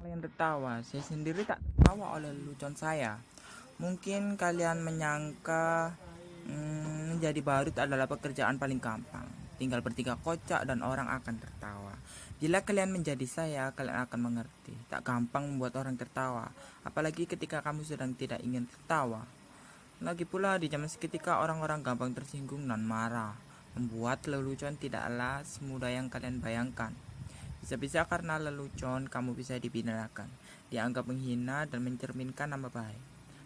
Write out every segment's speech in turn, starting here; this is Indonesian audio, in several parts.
Kalian tertawa, saya sendiri tak tertawa oleh lelucon saya. Mungkin kalian menyangka menjadi badut adalah pekerjaan paling gampang. Tinggal bertiga kocak dan orang akan tertawa. Bila kalian menjadi saya, kalian akan mengerti. Tak gampang membuat orang tertawa, apalagi ketika kamu sedang tidak ingin tertawa. Lagi pula di zaman seketika orang-orang gampang tersinggung dan marah. Membuat lelucon tidaklah semudah yang kalian bayangkan. Bisa-bisa karena lelucon kamu bisa dibinakan, dianggap menghina dan mencerminkan nama baik,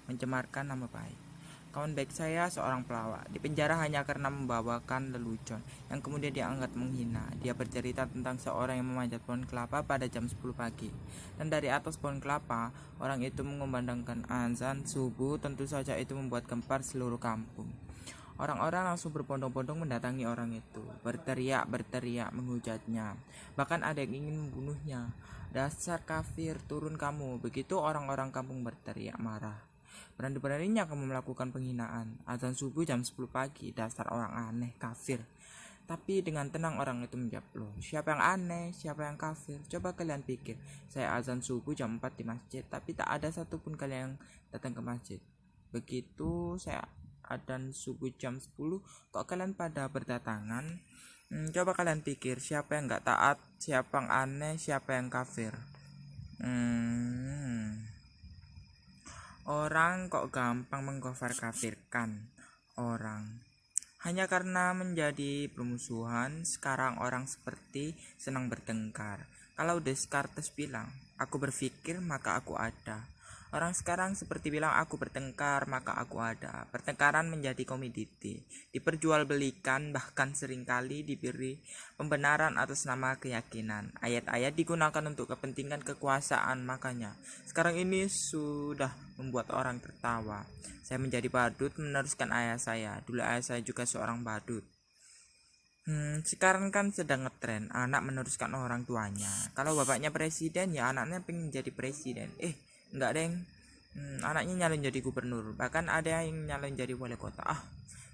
mencemarkan nama baik. Kawan baik saya seorang pelawak, di penjara hanya karena membawakan lelucon yang kemudian dianggap menghina. Dia bercerita tentang seorang yang memanjat pohon kelapa pada jam 10 pagi. Dan dari atas pohon kelapa, orang itu mengumandangkan azan subuh, tentu saja itu membuat gempar seluruh kampung. Orang-orang langsung berbondong-bondong mendatangi orang itu, berteriak-berteriak menghujatnya. Bahkan ada yang ingin membunuhnya. Dasar kafir, turun kamu. Begitu orang-orang kampung berteriak marah. Berani-beraninya kamu melakukan penghinaan. Azan subuh jam 10 pagi, dasar orang aneh, kafir. Tapi dengan tenang orang itu menjawab, loh, siapa yang aneh, siapa yang kafir? Coba kalian pikir, saya azan subuh jam 4 di masjid, tapi tak ada satupun kalian yang datang ke masjid. Begitu saya adzan subuh jam 10, kok kalian pada berdatangan? Coba kalian pikir, siapa yang gak taat, siapa yang aneh, siapa yang kafir? Orang kok gampang mengkafir kafirkan orang hanya karena menjadi permusuhan. Sekarang orang seperti senang bertengkar. Kalau Descartes bilang, aku berpikir maka aku ada. Orang sekarang seperti bilang, aku bertengkar maka aku ada. Pertengkaran menjadi komoditi, diperjualbelikan, bahkan seringkali diberi pembenaran atas nama keyakinan. Ayat-ayat digunakan untuk kepentingan kekuasaan. Makanya sekarang ini sudah membuat orang tertawa. Saya menjadi badut meneruskan ayah saya. Dulu ayah saya juga seorang badut. Sekarang kan sedang ngetren anak meneruskan orang tuanya. Kalau bapaknya presiden, ya anaknya pengen jadi presiden. Enggak deng. Anaknya nyalon jadi gubernur. Bahkan ada yang nyalon jadi wali kota.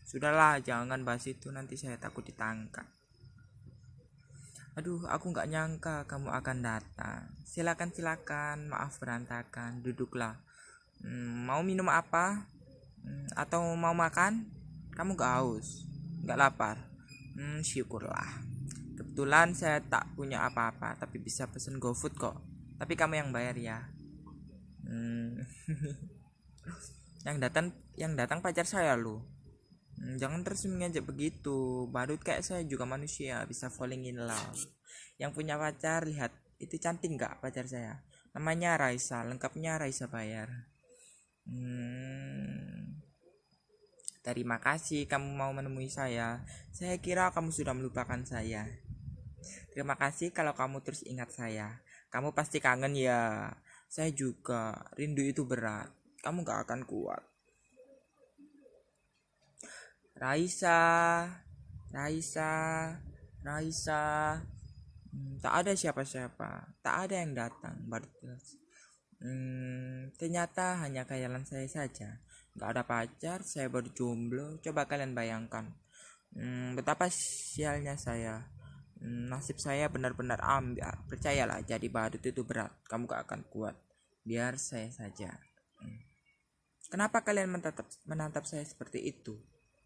Sudahlah, jangan bahas itu, nanti saya takut ditangkap. Aduh, aku nggak nyangka kamu akan datang. Silakan, maaf berantakan. Duduklah. Mau minum apa? Atau mau makan? Kamu gak haus? Gak lapar? Syukurlah. Kebetulan saya tak punya apa-apa, tapi bisa pesen GoFood kok. Tapi kamu yang bayar ya. Yang datang pacar saya loh. Jangan terus mengejek begitu. Badut kayak saya juga manusia, bisa falling in love. Yang punya pacar, lihat itu cantik nggak pacar saya? Namanya Raisa, lengkapnya Raisa Bayar. Terima kasih kamu mau menemui saya. Saya kira kamu sudah melupakan saya. Terima kasih kalau kamu terus ingat saya. Kamu pasti kangen ya. Saya juga. Rindu itu berat. Kamu gak akan kuat. Raisa, Raisa, Raisa. Tak ada siapa-siapa. Tak ada yang datang. Ternyata hanya khayalan saya saja. Gak ada pacar, saya baru jomblo. Coba kalian bayangkan. Betapa sialnya saya. Nasib saya benar-benar ambil. Percayalah, jadi badut itu berat. Kamu gak akan kuat. Biar saya saja. Kenapa kalian menatap saya seperti itu?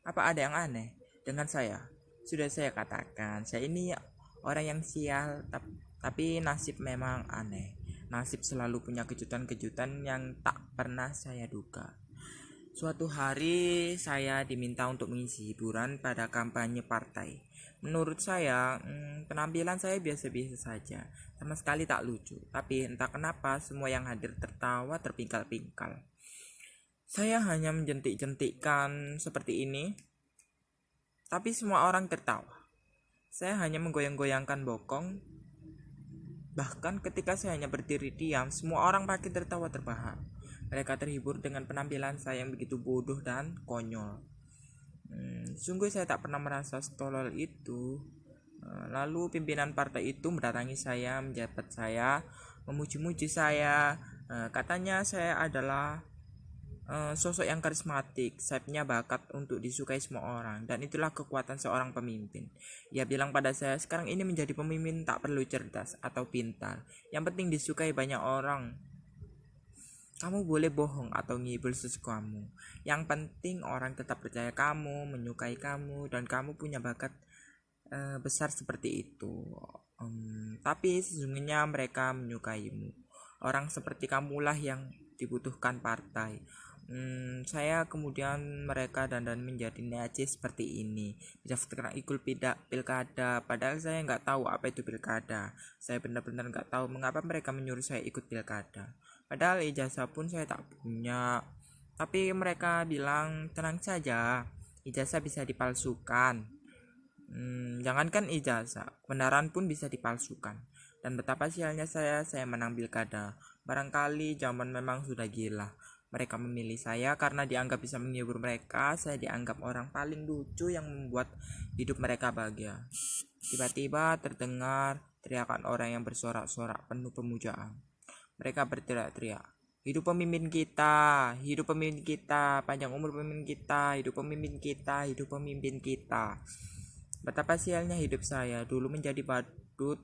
Apa ada yang aneh dengan saya? Sudah saya katakan, saya ini orang yang sial, tapi nasib memang aneh. Nasib selalu punya kejutan-kejutan yang tak pernah saya duga. Suatu hari saya diminta untuk mengisi hiburan pada kampanye partai. Menurut saya, penampilan saya biasa-biasa saja, sama sekali tak lucu. Tapi entah kenapa semua yang hadir tertawa terpingkal-pingkal. Saya hanya menjentik-jentikkan seperti ini, tapi semua orang tertawa. Saya hanya menggoyang-goyangkan bokong. Bahkan ketika saya hanya berdiri diam, semua orang makin tertawa terbahak. Mereka terhibur dengan penampilan saya yang begitu bodoh dan konyol. Sungguh saya tak pernah merasa setolol itu. Lalu pimpinan partai itu mendatangi saya, menjabat saya, memuji-muji saya. Katanya saya adalah sosok yang karismatik, saya punya bakat untuk disukai semua orang, dan itulah kekuatan seorang pemimpin. Ia bilang pada saya, sekarang ini menjadi pemimpin tak perlu cerdas atau pintar, yang penting disukai banyak orang. Kamu boleh bohong atau ngibul sesukamu. Yang penting orang tetap percaya kamu, menyukai kamu, dan kamu punya bakat besar seperti itu. Tapi sesungguhnya mereka menyukaimu. Orang seperti kamulah yang dibutuhkan partai. Saya kemudian mereka dandan menjadi necis seperti ini. Bisa sekarang ikut pilkada, padahal saya nggak tahu apa itu pilkada. Saya benar-benar nggak tahu mengapa mereka menyuruh saya ikut pilkada. Padahal ijazah pun saya tak punya. Tapi mereka bilang tenang saja, ijazah bisa dipalsukan. Jangankan ijazah, kebenaran pun bisa dipalsukan. Dan betapa sialnya saya menang pilkada. Barangkali zaman memang sudah gila. Mereka memilih saya karena dianggap bisa menghibur mereka. Saya dianggap orang paling lucu yang membuat hidup mereka bahagia. Tiba-tiba terdengar teriakan orang yang bersorak-sorak penuh pemujaan. Mereka berteriak-teriak, hidup pemimpin kita, hidup pemimpin kita, panjang umur pemimpin kita, hidup pemimpin kita, hidup pemimpin kita. Betapa sialnya hidup saya, dulu menjadi badut,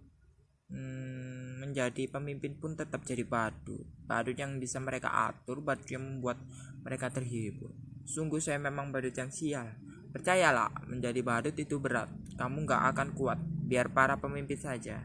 menjadi pemimpin pun tetap jadi badut. Badut yang bisa mereka atur, badut yang membuat mereka terhibur. Sungguh saya memang badut yang sial. Percayalah, menjadi badut itu berat. Kamu gak akan kuat, biar para pemimpin saja.